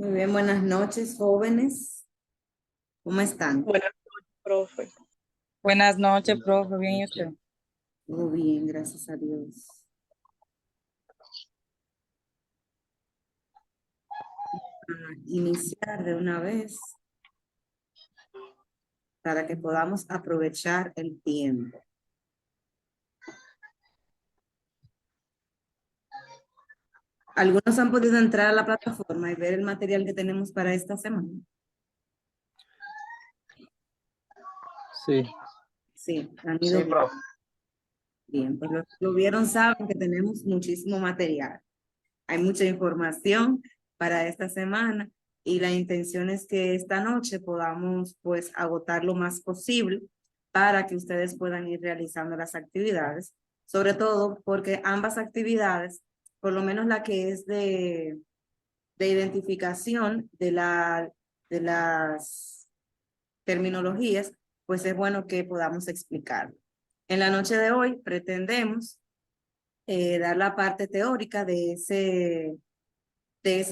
Muy bien, buenas noches, jóvenes. ¿Cómo están? Buenas noches, profe. Buenas noches, profe. Bien, ¿y usted? Todo bien, gracias a Dios. Iniciar de una vez para que podamos aprovechar el tiempo. Algunos han podido entrar a la plataforma y ver el material que tenemos para esta semana. Sí, Sí, han sí, ido bien. profe. Bien, pues los que lo vieron saben que tenemos muchísimo material. Hay mucha información para esta semana y la intención es que esta noche podamos pues agotar lo más posible para que ustedes puedan ir realizando las actividades, sobre todo porque ambas actividades, por lo menos la que es de identificación de las terminologías, pues es bueno que podamos explicarlo. En la noche de hoy pretendemos dar la parte teórica de ese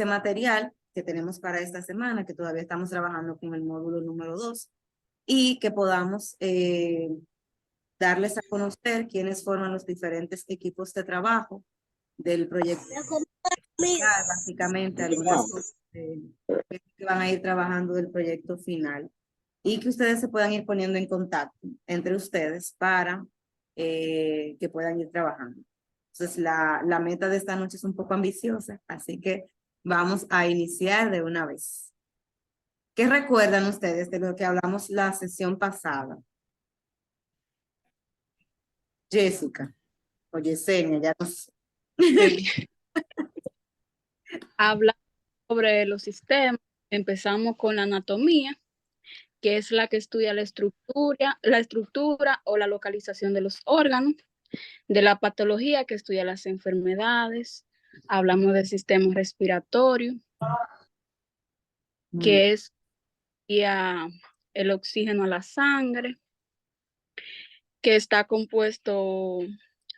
material que tenemos para esta semana, que todavía estamos trabajando con el módulo número 2, y que podamos darles a conocer quiénes forman los diferentes equipos de trabajo del proyecto. Básicamente, algunas cosas que van a ir trabajando del proyecto final y que ustedes se puedan ir poniendo en contacto entre ustedes para que puedan ir trabajando. Entonces, la meta de esta noche es un poco ambiciosa, así que vamos a iniciar de una vez. ¿Qué recuerdan ustedes de lo que hablamos la sesión pasada? Jessica o Yesenia, ya no sé. Habla sobre los sistemas. Empezamos con la anatomía, que es la que estudia la estructura o la localización de los órganos. De la patología, que estudia las enfermedades. Hablamos del sistema respiratorio, que es el oxígeno a la sangre, que está compuesto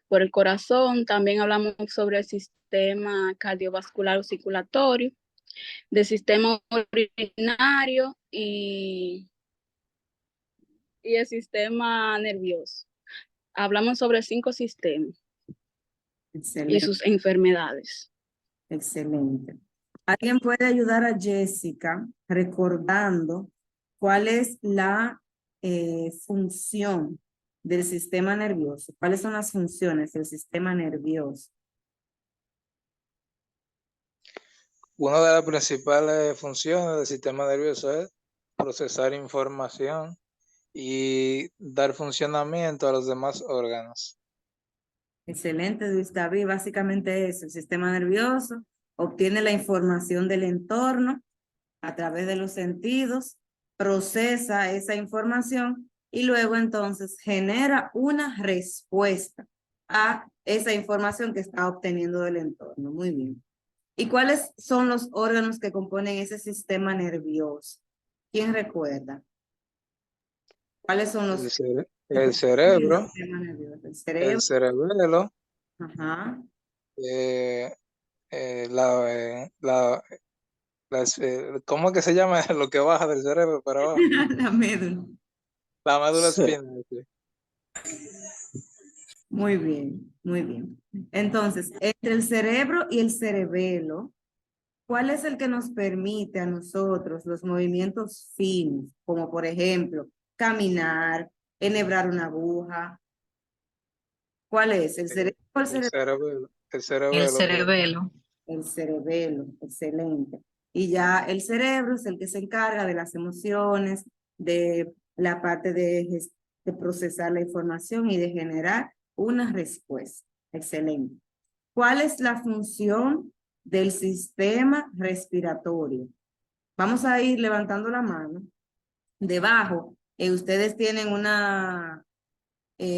por el corazón. También hablamos sobre el sistema cardiovascular o circulatorio, del sistema urinario y el sistema nervioso. Hablamos sobre 5 sistemas y Excelente, sus enfermedades. excelente. ¿Alguien puede ayudar a Jessica recordando cuál es la función del sistema nervioso? ¿Cuáles son las funciones del sistema nervioso? Una de las principales funciones del sistema nervioso es procesar información y dar funcionamiento a los demás órganos. Excelente, Luis David. Básicamente es el sistema nervioso, obtiene la información del entorno a través de los sentidos, procesa esa información y luego entonces genera una respuesta a esa información que está obteniendo del entorno. Muy bien. ¿Y cuáles son los órganos que componen ese sistema nervioso? ¿Quién recuerda? ¿Cuáles son los que El componen el cerebro, sistema nervioso? El el cerebro. cerebelo, Ajá. eh, ¿cómo es que se llama lo que baja del cerebro para abajo? La médula. La médula espinal. Sí. Muy bien, muy bien. Entonces, entre el cerebro y el cerebelo, ¿cuál es el que nos permite a nosotros los movimientos finos? Como por ejemplo, caminar, enhebrar una aguja. ¿Cuál es? ¿El cerebro o el El cerebelo? cerebelo, el El cerebelo, pero cerebelo. El cerebelo, excelente. Y ya el cerebro es el que se encarga de las emociones, de la parte de procesar la información y de generar una respuesta. Excelente. ¿Cuál es la función del sistema respiratorio? Vamos a ir levantando la mano. Debajo, ustedes tienen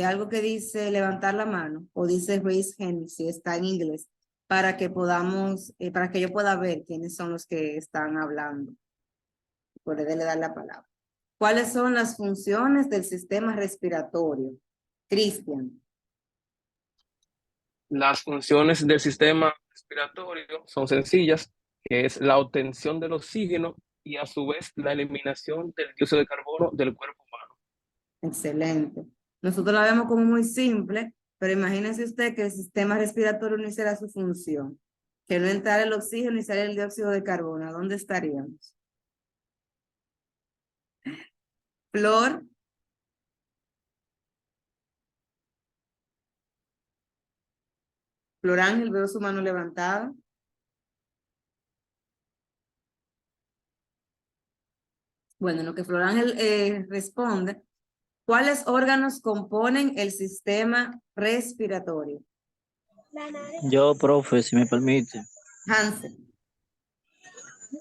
algo que dice levantar la mano o dice raise hand si está en inglés para que podamos, para que yo pueda ver quiénes son los que están hablando. Poderle dar la palabra. ¿Cuáles son las funciones del sistema respiratorio? Cristian. Las funciones del sistema respiratorio son sencillas. que es la obtención del oxígeno y a su vez la eliminación del dióxido de carbono del cuerpo humano. Excelente. Nosotros la vemos como muy simple, pero imagínese usted que el sistema respiratorio no hiciera su función, que no entrara el oxígeno y saliera el dióxido de carbono. ¿A dónde estaríamos? Flor. Flor Ángel, veo su mano levantada. Bueno, en lo que Flor Ángel responde, ¿cuáles órganos componen el sistema respiratorio? Yo, profe, si me permite. Hansel.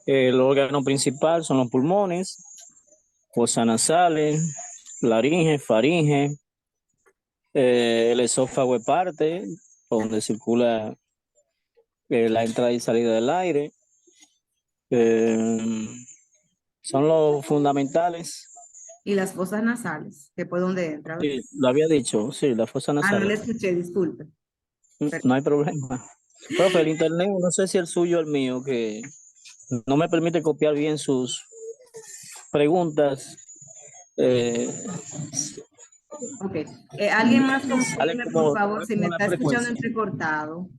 El órgano principal son los pulmones, fosas nasales, laringe, faringe, el esófago es parte, donde circula la entrada y salida del aire. Son los fundamentales. Y las fosas nasales, que por donde entra. Sí, lo había dicho, sí, la fosa No nasal. le escuché, disculpe. No hay problema. Profe, el internet, no sé si el suyo o el mío, que no me permite copiar bien sus preguntas. Ok. ¿Alguien más Sale confirme, por como, favor, si me como la está escuchando frecuencia. entrecortado?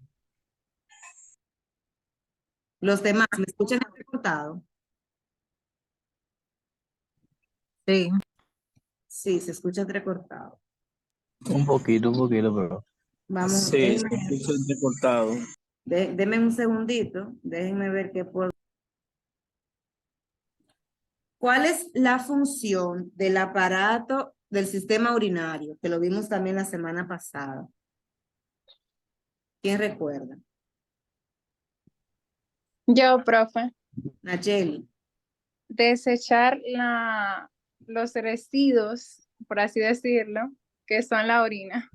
Los demás, ¿me escuchan entrecortado? Sí. Sí, se escucha entrecortado. Un poquito, pero. Vamos, Sí, se escucha entrecortado. denme un segundito, déjenme ver qué puedo. ¿Cuál es la función del aparato del sistema urinario? Que lo vimos también la semana pasada. ¿Quién recuerda? Yo, profe, Nacheli. desechar los residuos, por así decirlo, que son la orina.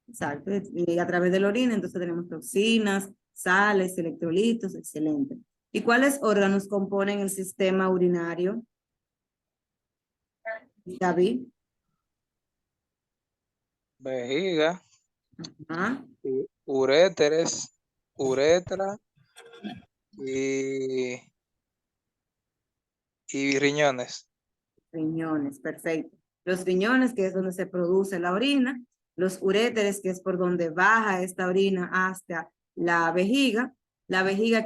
Exacto. Y a través de la orina, entonces tenemos toxinas, sales, electrolitos, excelente. ¿Y cuáles órganos componen el sistema urinario? David. Vejiga, Ajá. uréteres, uretra y, y riñones. Riñones, perfecto. Los riñones, que es donde se produce la orina, los uréteres, que es por donde baja esta orina hasta la vejiga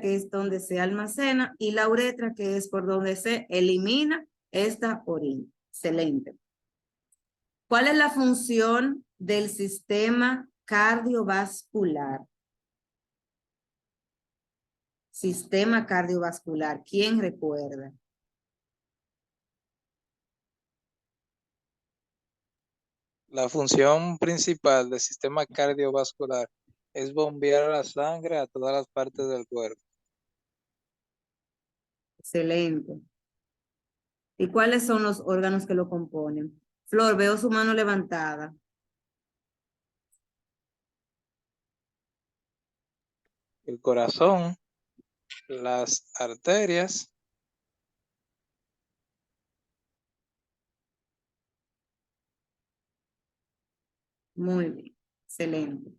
que es donde se almacena, y la uretra, que es por donde se elimina esta orina. Excelente. ¿Cuál es la función del sistema cardiovascular? Sistema cardiovascular, ¿quién recuerda? La función principal del sistema cardiovascular es bombear la sangre a todas las partes del cuerpo. Excelente. ¿Y cuáles son los órganos que lo componen? Flor, veo su mano levantada. El corazón, las arterias, Muy bien, excelente.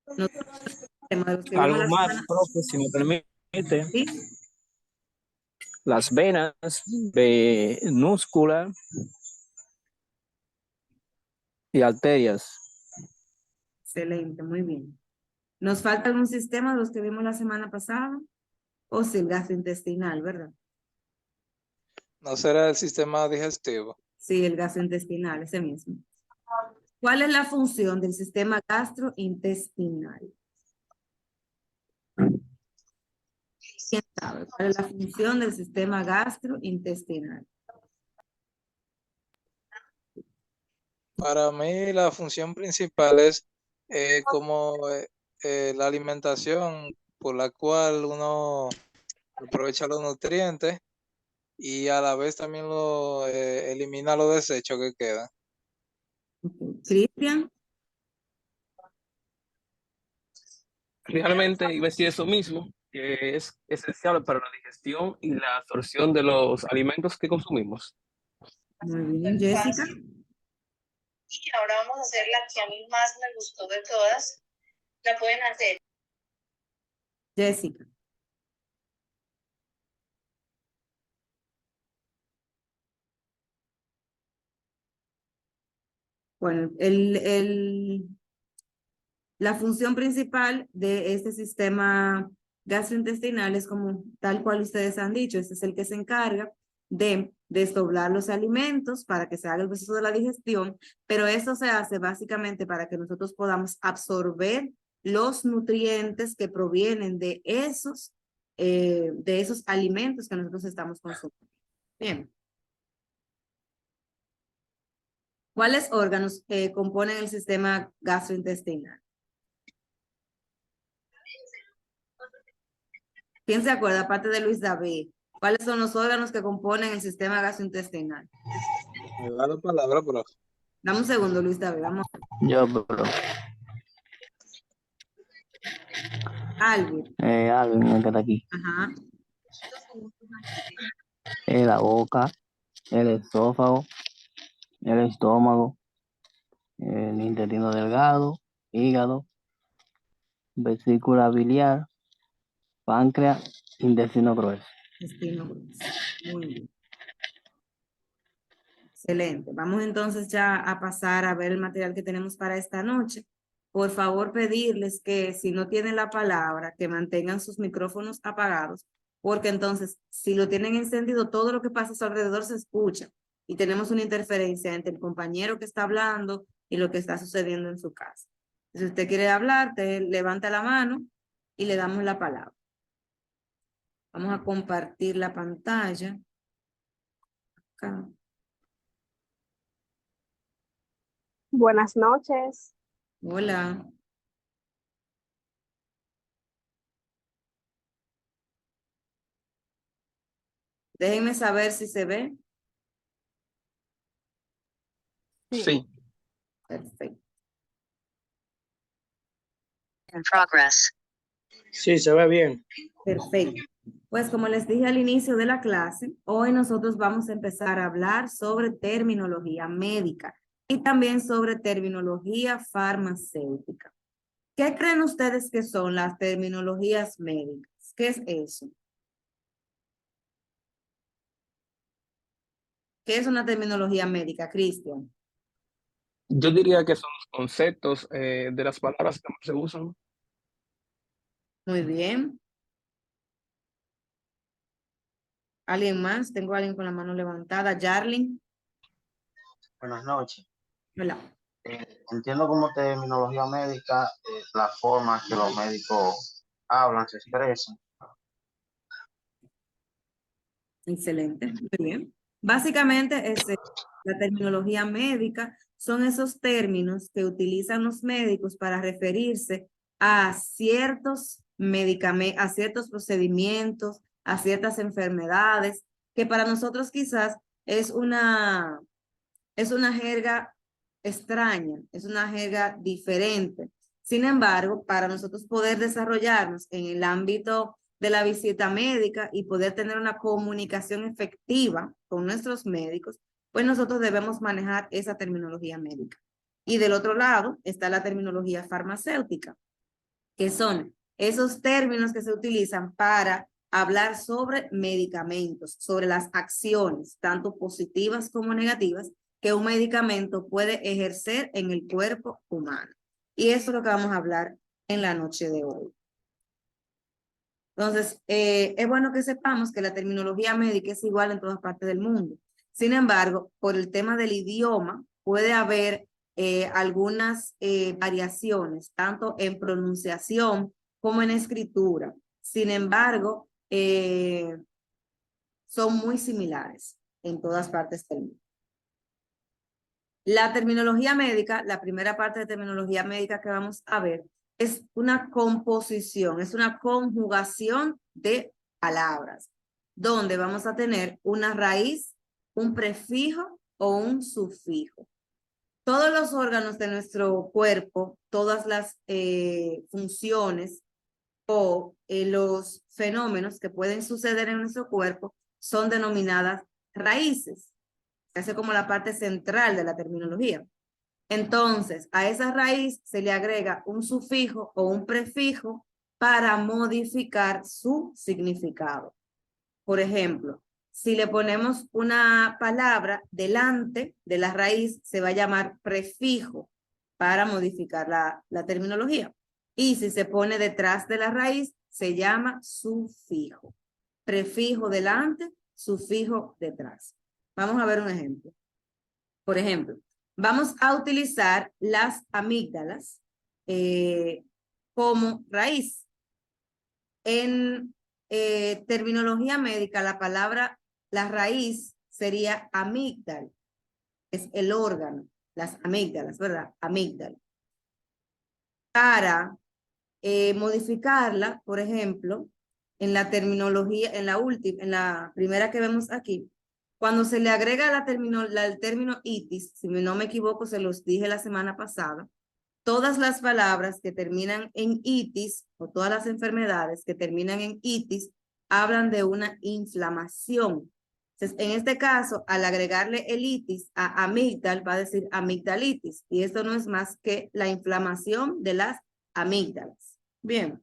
Nosotros, el tema de los que vimos Algo la más, semana, profe, si me permite. ¿sí? Las venas, venúscula y arterias. Excelente, muy bien. ¿Nos falta algún sistema de los que vimos la semana pasada? O si el gastrointestinal, ¿verdad? no será el sistema digestivo. Sí, el gastrointestinal, ese mismo. ¿Cuál es la función del sistema gastrointestinal? ¿Quién sabe? ¿Cuál es la función del sistema gastrointestinal? Para mí la función principal es como la alimentación por la cual uno aprovecha los nutrientes y a la vez también elimina los desechos que quedan. Okay. Cristian, Realmente iba a decir eso mismo, que es esencial para la digestión y la absorción de los alimentos que consumimos. muy bien. Jessica, Y ahora vamos a hacer la que a mí más me gustó de todas. La pueden hacer. Jessica. Bueno, la función principal de este sistema gastrointestinal es como tal cual ustedes han dicho, este es el que se encarga de desdoblar los alimentos para que se haga el proceso de la digestión, pero eso se hace básicamente para que nosotros podamos absorber los nutrientes que provienen de esos alimentos que nosotros estamos consumiendo. Bien. ¿Cuáles órganos componen el sistema gastrointestinal? ¿Quién se acuerda, aparte de Luis David? ¿Cuáles son los órganos que componen el sistema gastrointestinal? Me da la palabra, profe. Dame un segundo, Luis David. Vamos. Yo, bro. Alvin. Alvin, me queda aquí. Ajá. La boca, el esófago, el estómago, el intestino delgado, hígado, vesícula biliar, páncreas, intestino grueso. Intestino grueso. Muy bien. Excelente. Vamos entonces ya a pasar a ver el material que tenemos para esta noche. Por favor, pedirles que si no tienen la palabra, que mantengan sus micrófonos apagados, porque entonces si lo tienen encendido, todo lo que pasa a su alrededor se escucha y tenemos una interferencia entre el compañero que está hablando y lo que está sucediendo en su casa. Si usted quiere hablar, te levanta la mano y le damos la palabra. Vamos a compartir la pantalla. Acá. Buenas noches. Hola. Déjenme saber si se ve. Sí. Perfecto. In progress. Sí, se ve bien. Perfecto. Pues como les dije al inicio de la clase, hoy nosotros vamos a empezar a hablar sobre terminología médica y también sobre terminología farmacéutica. ¿Qué creen ustedes que son las terminologías médicas? ¿Qué es eso? ¿Qué es una terminología médica, Cristian? Yo diría que son los conceptos de las palabras que más se usan. Muy bien. ¿Alguien más? Tengo a alguien con la mano levantada. Jarlin. Buenas noches. Hola. Entiendo como terminología médica la forma que los médicos hablan, se expresan. Excelente, muy bien. Básicamente, la terminología médica son esos términos que utilizan los médicos para referirse a ciertos medicamentos, a ciertos procedimientos, a ciertas enfermedades, que para nosotros quizás es una jerga extraña, es una jerga diferente. Sin embargo, para nosotros poder desarrollarnos en el ámbito de la visita médica y poder tener una comunicación efectiva con nuestros médicos, pues nosotros debemos manejar esa terminología médica. Y del otro lado está la terminología farmacéutica, que son esos términos que se utilizan para hablar sobre medicamentos, sobre las acciones, tanto positivas como negativas, que un medicamento puede ejercer en el cuerpo humano. Y eso es lo que vamos a hablar en la noche de hoy. Entonces, es bueno que sepamos que la terminología médica es igual en todas partes del mundo. Sin embargo, por el tema del idioma, puede haber algunas variaciones, tanto en pronunciación como en escritura. Sin embargo, son muy similares en todas partes del mundo. La terminología médica, la primera parte de terminología médica que vamos a ver, es una composición, es una conjugación de palabras, donde vamos a tener una raíz, un prefijo o un sufijo. Todos los órganos de nuestro cuerpo, todas las funciones o los fenómenos que pueden suceder en nuestro cuerpo son denominadas raíces. Se hace como la parte central de la terminología. Entonces, a esa raíz se le agrega un sufijo o un prefijo para modificar su significado. Por ejemplo, Si le ponemos una palabra delante de la raíz, se va a llamar prefijo para modificar la terminología. Y si se pone detrás de la raíz, se llama sufijo. Prefijo delante, sufijo detrás. Vamos a ver un ejemplo. Por ejemplo, vamos a utilizar las amígdalas como raíz. En terminología médica, la palabra, la raíz sería amígdala. Es el órgano, las amígdalas, ¿verdad? Amígdala. Para modificarla, por ejemplo, en la terminología, en la primera que vemos aquí, cuando se le agrega el término itis, si no me equivoco, se los dije la semana pasada, todas las palabras que terminan en itis o todas las enfermedades que terminan en itis hablan de una inflamación. Entonces, en este caso, al agregarle el itis a amígdal, va a decir amigdalitis, y esto no es más que la inflamación de las amígdalas. Bien.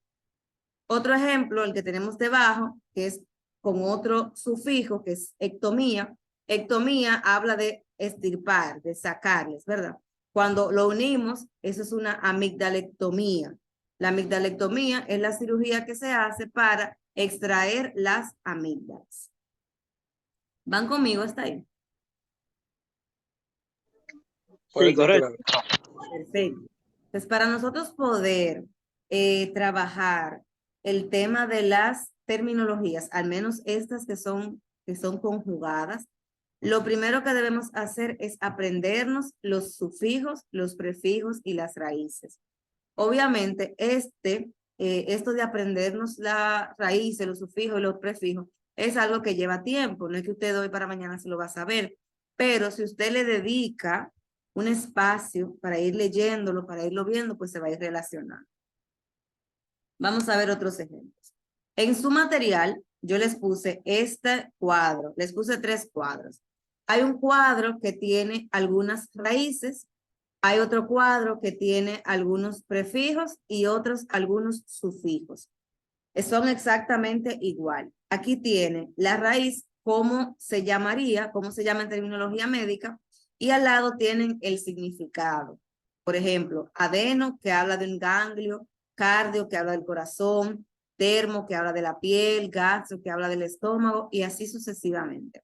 Otro ejemplo, el que tenemos debajo, que es con otro sufijo, que es ectomía. Ectomía habla de extirpar, de sacarles, ¿verdad? Cuando lo unimos, eso es una amigdalectomía. La amigdalectomía es la cirugía que se hace para extraer las amígdalas. ¿Van conmigo hasta ahí? Sí, correcto. Perfecto. Pues para nosotros poder trabajar el tema de las terminologías, al menos estas que son conjugadas, lo primero que debemos hacer es aprendernos los sufijos, los prefijos y las raíces. Obviamente, esto de aprendernos la raíz, los sufijos y los prefijos es algo que lleva tiempo. No es que usted hoy para mañana se lo va a saber, pero si usted le dedica un espacio para ir leyéndolo, para irlo viendo, pues se va a ir relacionando. Vamos a ver otros ejemplos. En su material, yo les puse este cuadro, les puse 3 cuadros. Hay un cuadro que tiene algunas raíces, hay otro cuadro que tiene algunos prefijos y otros algunos sufijos. Son exactamente igual. Aquí tiene la raíz, cómo se llamaría, cómo se llama en terminología médica, y al lado tienen el significado. Por ejemplo, adeno, que habla de un ganglio, cardio, que habla del corazón, termo, que habla de la piel, gastro, que habla del estómago, y así sucesivamente.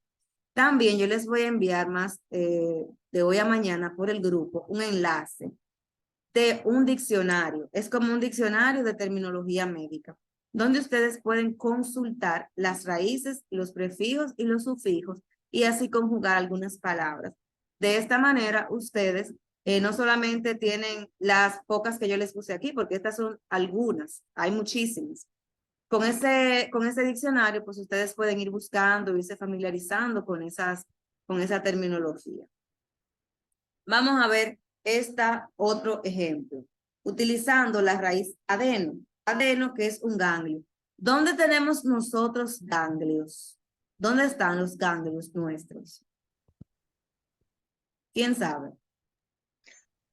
También yo les voy a enviar más de hoy a mañana por el grupo un enlace de un diccionario. Es como un diccionario de terminología médica, donde ustedes pueden consultar las raíces, los prefijos y los sufijos y así conjugar algunas palabras. De esta manera, ustedes no solamente tienen las pocas que yo les puse aquí, porque estas son algunas, hay muchísimas. Con ese diccionario, pues ustedes pueden ir buscando, irse familiarizando con esa terminología. Vamos a ver otro ejemplo. Utilizando la raíz adeno. Adeno, que es un ganglio. ¿Dónde tenemos nosotros ganglios? ¿Dónde están los ganglios nuestros? ¿Quién sabe?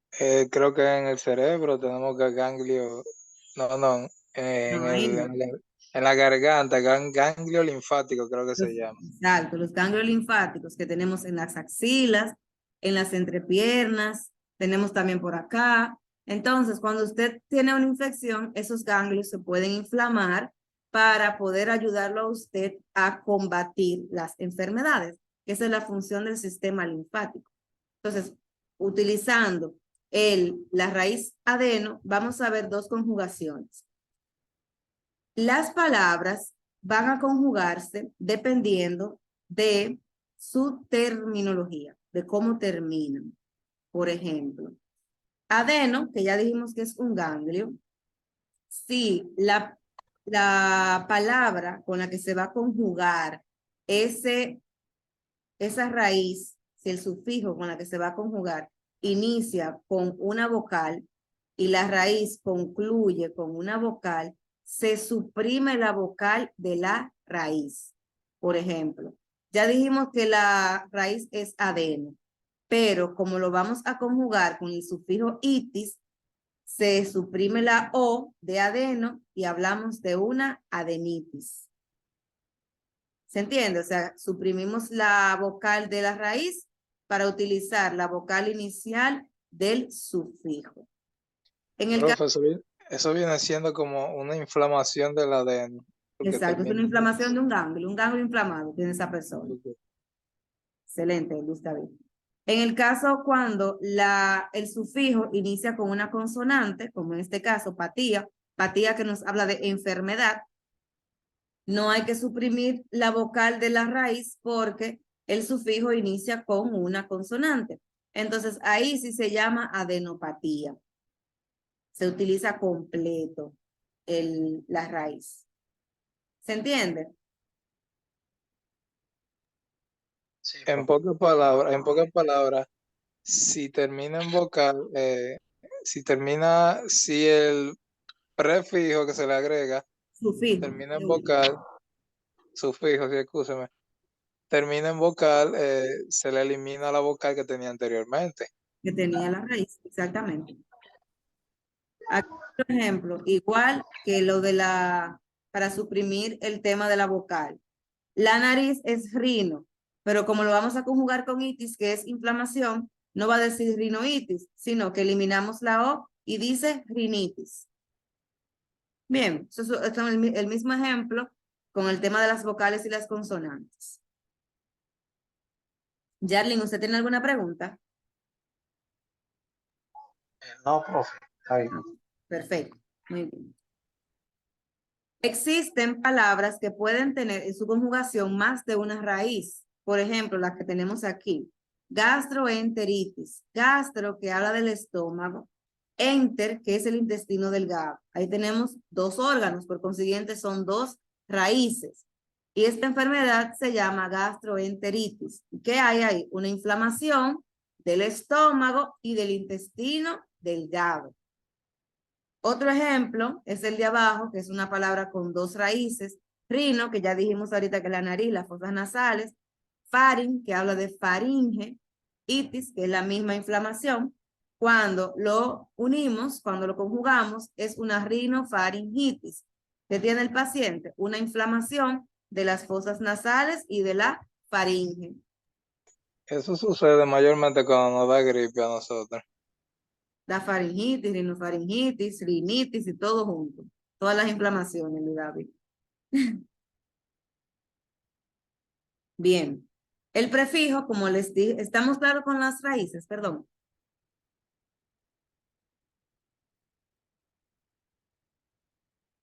Creo que en el cerebro tenemos ganglio, en la garganta, ganglio linfático creo que se llama. Exacto, los ganglios linfáticos que tenemos en las axilas, en las entrepiernas, tenemos también por acá. Entonces, cuando usted tiene una infección, esos ganglios se pueden inflamar para poder ayudarlo a usted a combatir las enfermedades. Esa es la función del sistema linfático. Entonces, utilizando la raíz adeno, vamos a ver 2 conjugaciones. Las palabras van a conjugarse dependiendo de su terminología, de cómo terminan. Por ejemplo, adeno, que ya dijimos que es un ganglio, si la palabra con la que se va a conjugar esa raíz, si el sufijo con la que se va a conjugar inicia con una vocal y la raíz concluye con una vocal, se suprime la vocal de la raíz. Por ejemplo, ya dijimos que la raíz es adeno, pero como lo vamos a conjugar con el sufijo itis, se suprime la O de adeno y hablamos de una adenitis. ¿Se entiende? O sea, suprimimos la vocal de la raíz para utilizar la vocal inicial del sufijo. En el caso, Profe, eso viene siendo como una inflamación del adeno. Porque exacto, es una termina. inflamación de un ganglio inflamado tiene esa persona. Excelente, Luis David. En el caso cuando el sufijo inicia con una consonante, como en este caso patía, patía que nos habla de enfermedad, no hay que suprimir la vocal de la raíz porque el sufijo inicia con una consonante. Entonces ahí sí se llama adenopatía. Se utiliza completo la raíz. ¿Se entiende? Sí, En profe. pocas palabras, si termina en vocal, si el prefijo que se le agrega Sufijo. termina en vocal, sufijo, sí, escúcheme, termina en vocal, se le elimina la vocal que tenía anteriormente. Que tenía la raíz, exactamente. Aquí, por ejemplo, igual que lo de para suprimir el tema de la vocal. La nariz es rino, pero como lo vamos a conjugar con itis, que es inflamación, no va a decir rinoitis, sino que eliminamos la O y dice rinitis. Bien, eso es el mismo ejemplo con el tema de las vocales y las consonantes. Yarlin, ¿usted tiene alguna pregunta? No, profe. Está bien. Perfecto, muy bien. Existen palabras que pueden tener en su conjugación más de una raíz. Por ejemplo, la que tenemos aquí. Gastroenteritis. Gastro, que habla del estómago. Enter, que es el intestino delgado. Ahí tenemos dos órganos, por consiguiente son dos raíces. Y esta enfermedad se llama gastroenteritis. ¿Qué hay ahí? Una inflamación del estómago y del intestino delgado. Otro ejemplo es el de abajo, que es una palabra con dos raíces. Rino, que ya dijimos ahorita que es la nariz, las fosas nasales. Faring, que habla de faringe. Itis, que es la misma inflamación. Cuando lo unimos, cuando lo conjugamos, es una rinofaringitis. ¿Qué tiene el paciente? Una inflamación de las fosas nasales y de la faringe. Eso sucede mayormente cuando nos da gripe a nosotros. La faringitis, rinofaringitis, rinitis y todo junto. Todas las inflamaciones, mi David. Bien. El prefijo, como les dije, estamos claros con las raíces, perdón.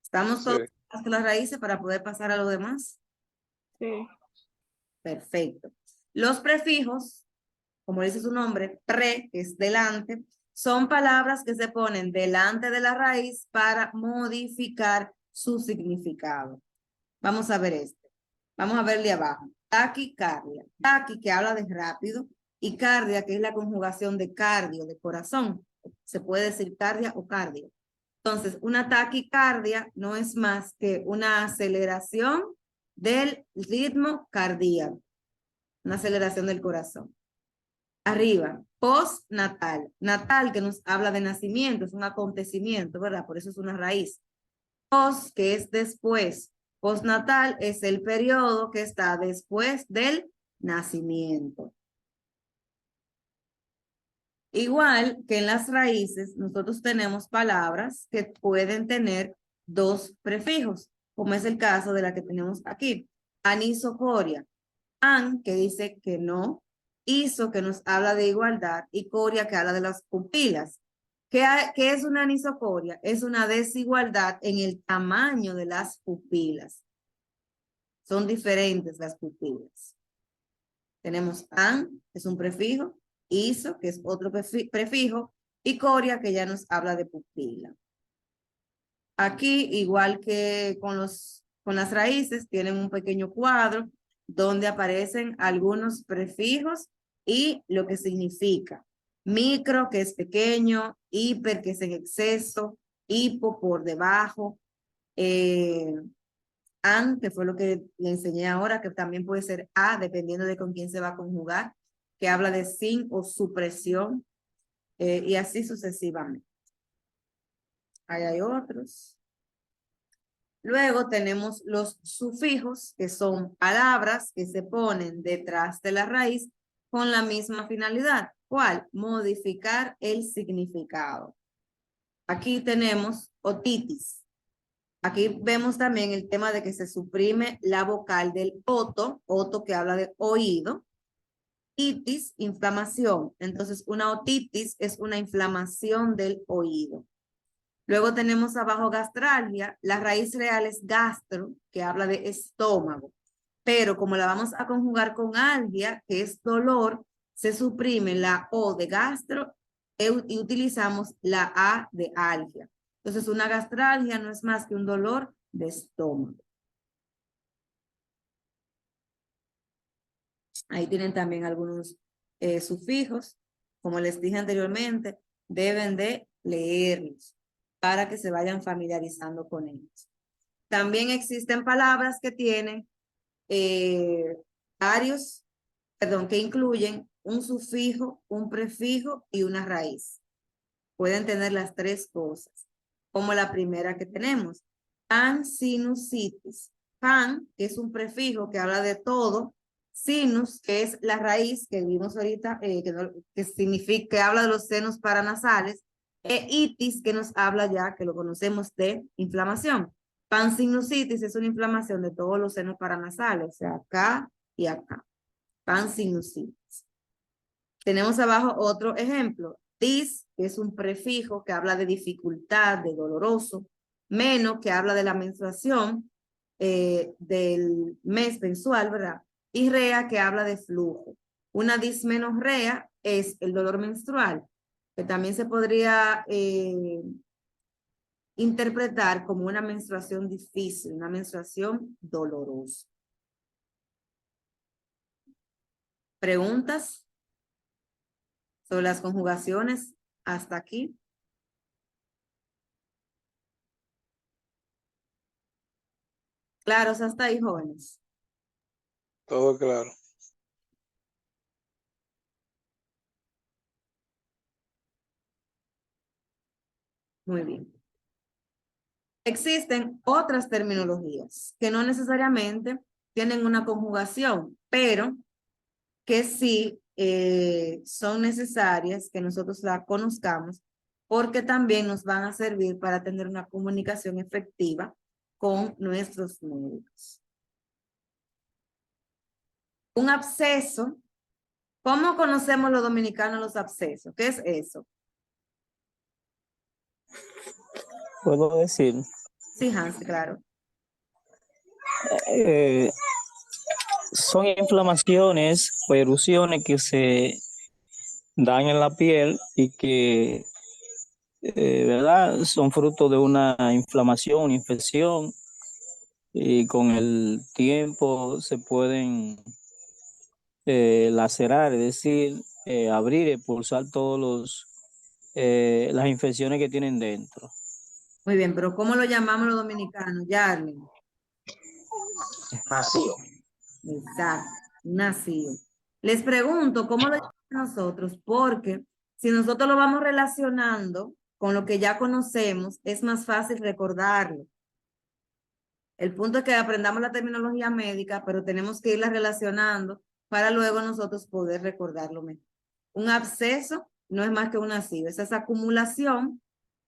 ¿Estamos todos Sí. claros con las raíces para poder pasar a lo demás? Sí. Perfecto. Los prefijos, como dice su nombre, pre, que es delante, son palabras que se ponen delante de la raíz para modificar su significado. Vamos a ver este. Vamos a verle abajo. Taquicardia. Taqui, que habla de rápido, y cardia, que es la conjugación de cardio, de corazón. Se puede decir cardia o cardio. Entonces, una taquicardia no es más que una aceleración del ritmo cardíaco, una aceleración del corazón. Arriba, postnatal. Natal, que nos habla de nacimiento, es un acontecimiento, ¿verdad? Por eso es una raíz. Post, que es después. Postnatal es el periodo que está después del nacimiento. Igual que en las raíces, nosotros tenemos palabras que pueden tener dos prefijos, como es el caso de la que tenemos aquí. Anisocoria. An, que dice que no. Iso, que nos habla de igualdad. Y coria, que habla de las pupilas. ¿Qué es una anisocoria? Es una desigualdad en el tamaño de las pupilas. Son diferentes las pupilas. Tenemos an, que es un prefijo, iso, que es otro prefijo, y coria, que ya nos habla de pupila. Aquí, igual que con las raíces, tienen un pequeño cuadro donde aparecen algunos prefijos y lo que significa. Micro, que es pequeño, hiper, que es en exceso, hipo, por debajo, an, que fue lo que le enseñé ahora, que también puede ser a, dependiendo de con quién se va a conjugar, que habla de sin o supresión, y así sucesivamente. Ahí hay otros. Luego tenemos los sufijos, que son palabras que se ponen detrás de la raíz con la misma finalidad. ¿Cuál? Modificar el significado. Aquí tenemos otitis. Aquí vemos también el tema de que se suprime la vocal del oto que habla de oído. Itis, inflamación. Entonces, una otitis es una inflamación del oído. Luego tenemos abajo gastralgia. La raíz real es gastro, que habla de estómago. Pero como la vamos a conjugar con algia, que es dolor, se suprime la O de gastro y utilizamos la A de algia. Entonces, una gastralgia no es más que un dolor de estómago. Ahí tienen también algunos sufijos. Como les dije anteriormente, deben de leerlos para que se vayan familiarizando con ellos. También existen palabras que tienen que incluyen un sufijo, un prefijo y una raíz. Pueden tener las tres cosas, como la primera que tenemos, pansinusitis. Pan, que es un prefijo que habla de todo, sinus, que es la raíz que vimos ahorita, que significa, que habla de los senos paranasales, e itis, que nos habla ya, que lo conocemos, de inflamación. Pansinusitis es una inflamación de todos los senos paranasales, o sea, acá y acá. Pansinusitis. Tenemos abajo otro ejemplo. Dis, que es un prefijo que habla de dificultad, de doloroso. Meno, que habla de la menstruación, del mes mensual, ¿verdad? Y rea, que habla de flujo. Una dismenorrea es el dolor menstrual, que también se podría interpretar como una menstruación difícil, una menstruación dolorosa. ¿Preguntas sobre las conjugaciones hasta aquí? ¿Claros hasta ahí, jóvenes? Todo claro. Muy bien. Existen otras terminologías que no necesariamente tienen una conjugación, pero que sí son necesarias que nosotros la conozcamos porque también nos van a servir para tener una comunicación efectiva con nuestros médicos. Un absceso. ¿Cómo conocemos los dominicanos los abscesos? ¿Qué es eso? Puedo decir, Sí, Hans, claro. son inflamaciones o erupciones que se dan en la piel y que, ¿verdad? Son fruto de una inflamación, una infección, y con el tiempo se pueden lacerar, es decir, abrir, expulsar todos las infecciones que tienen dentro. Muy bien, pero ¿cómo lo llamamos los dominicanos? Yarlen. Nació. Exacto, nacido. Les pregunto, ¿cómo lo llamamos nosotros? Porque si nosotros lo vamos relacionando con lo que ya conocemos, es más fácil recordarlo. El punto es que aprendamos la terminología médica, pero tenemos que irla relacionando para luego nosotros poder recordarlo mejor. Un absceso no es más que un nacido, es esa acumulación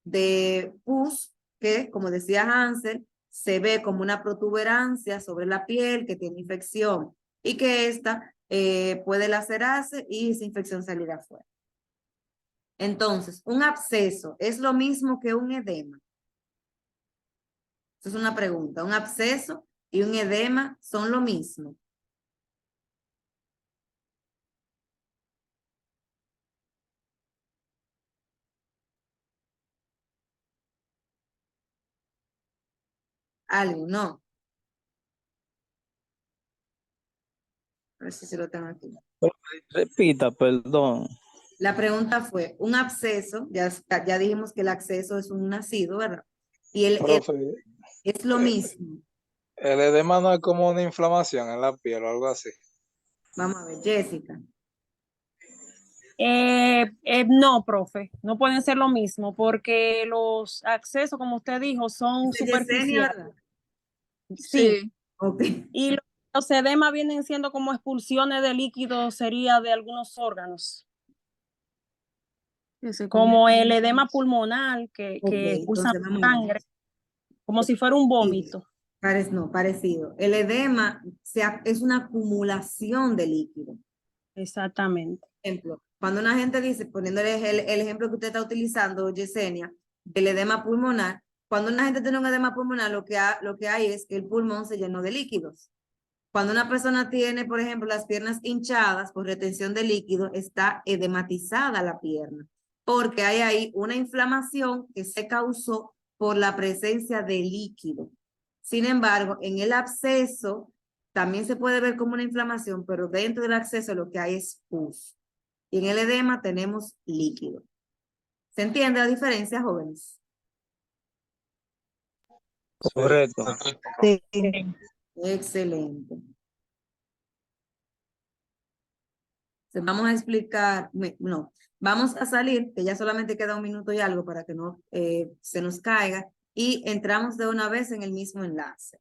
de pus que, como decía Hansel, se ve como una protuberancia sobre la piel que tiene infección y que esta puede lacerarse y esa infección salir afuera. Entonces, un absceso es lo mismo que un edema. Esa es una pregunta. ¿Un absceso y un edema son lo mismo? Algo, no. A ver si se lo tengo aquí. Repita, perdón. La pregunta fue, un absceso, ya dijimos que el absceso es un nacido, ¿verdad? Y Profe, es lo mismo. el edema no es como una inflamación en la piel o algo así. Vamos a ver, Jessica. No, profe, no pueden ser lo mismo porque los accesos, como usted dijo, son Dice Yesenia, superficiales. ¿verdad? Sí. Ok. Y los edemas vienen siendo como expulsiones de líquido, sería de algunos órganos, como el edema pulmonar que Ok, expulsa entonces vamos. sangre, como si fuera un vómito. No, parecido. El edema es una acumulación de líquido. Exactamente. Ejemplo, cuando una gente dice, poniéndole el ejemplo que usted está utilizando, Yesenia, del edema pulmonar, cuando una gente tiene un edema pulmonar, lo que hay es que el pulmón se llenó de líquidos. Cuando una persona tiene, por ejemplo, las piernas hinchadas por retención de líquido, está edematizada la pierna, porque hay ahí una inflamación que se causó por la presencia de líquido. Sin embargo, en el absceso también se puede ver como una inflamación, pero dentro del absceso lo que hay es pus. Y en el edema tenemos líquido. ¿Se entiende la diferencia, jóvenes? Correcto. Sí. Excelente. Vamos a explicar, no, vamos a salir, que ya solamente queda 1 minuto y algo para que no se nos caiga, y entramos de una vez en el mismo enlace.